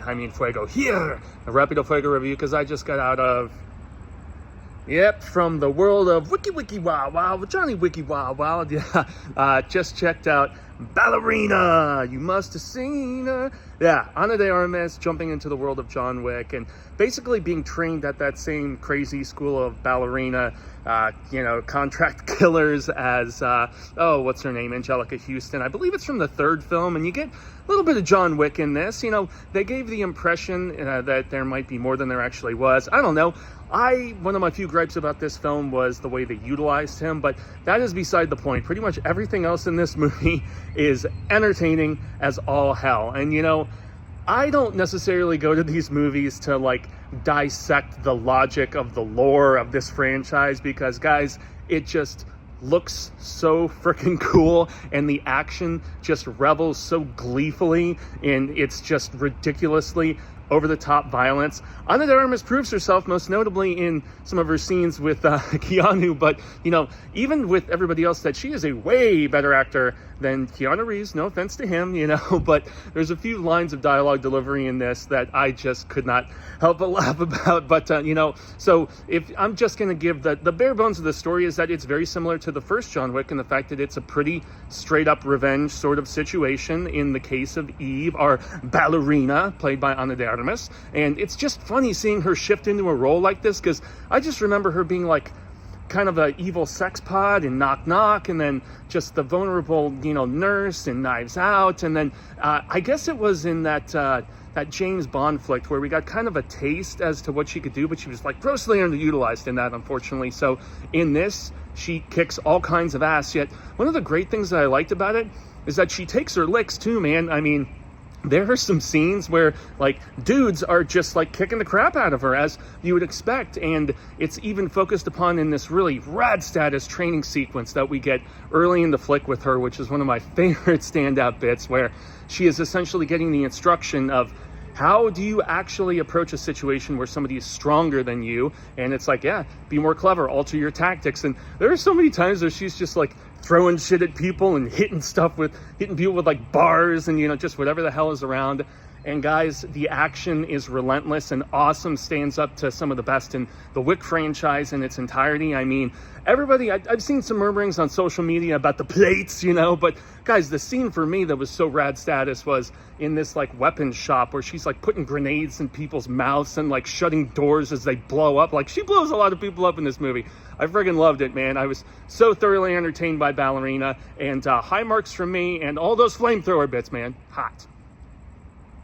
I mean Fuego here, a Rapido Fuego review, because I just got out of, from the world of Wiki Wow Wow, Johnny Wiki Wow Wow. Yeah, just checked out Ballerina. You must have seen her. Yeah, Ana de Armas jumping into the world of John Wick and basically being trained at that same crazy school of ballerina, contract killers as, what's her name? Angelica Houston. I believe it's from the third film, and you get a little bit of John Wick in this. You know, they gave the impression that there might be more than there actually was. I don't know. One of my few gripes about this film was the way they utilized him, but that is beside the point. Pretty much everything else in this movie is entertaining as all hell. And, you know, I don't necessarily go to these movies to, like, dissect the logic of the lore of this franchise because, guys, it just looks so freaking cool, and the action just revels so gleefully, and it's just ridiculously over-the-top violence. Ana de Armas proves herself most notably in some of her scenes with Keanu, but, you know, even with everybody else, that she is a way better actor than Keanu Reeves. No offense to him, you know, but there's a few lines of dialogue delivery in this that I just could not help but laugh about. But, so if I'm just going to give the bare bones of the story is that it's very similar to the first John Wick in the fact that it's a pretty straight-up revenge sort of situation in the case of Eve, our ballerina, played by Ana de Armas. And it's just funny seeing her shift into a role like this because I just remember her being like kind of an evil sex pod in Knock Knock, and then just the vulnerable, nurse in Knives Out, and then I guess it was in that James Bond flick where we got kind of a taste as to what she could do, but she was like grossly underutilized in that, unfortunately. So in this, she kicks all kinds of ass. Yet one of the great things that I liked about it is that she takes her licks too, man. I mean, there are some scenes where, like, dudes are just, like, kicking the crap out of her, as you would expect, and it's even focused upon in this really rad status training sequence that we get early in the flick with her, which is one of my favorite standout bits, where she is essentially getting the instruction of how do you actually approach a situation where somebody is stronger than you, and it's like, yeah, be more clever, alter your tactics. And there are so many times where she's just, like, throwing shit at people and hitting people with like bars and just whatever the hell is around. And guys, the action is relentless and awesome, stands up to some of the best in the Wick franchise in its entirety. I mean, everybody, I've seen some murmurings on social media about the plates, but guys, the scene for me that was so rad status was in this like weapons shop where she's like putting grenades in people's mouths and like shutting doors as they blow up. Like, she blows a lot of people up in this movie. I friggin' loved it, man. I was so thoroughly entertained by Ballerina, and high marks from me, and all those flamethrower bits, man. Hot.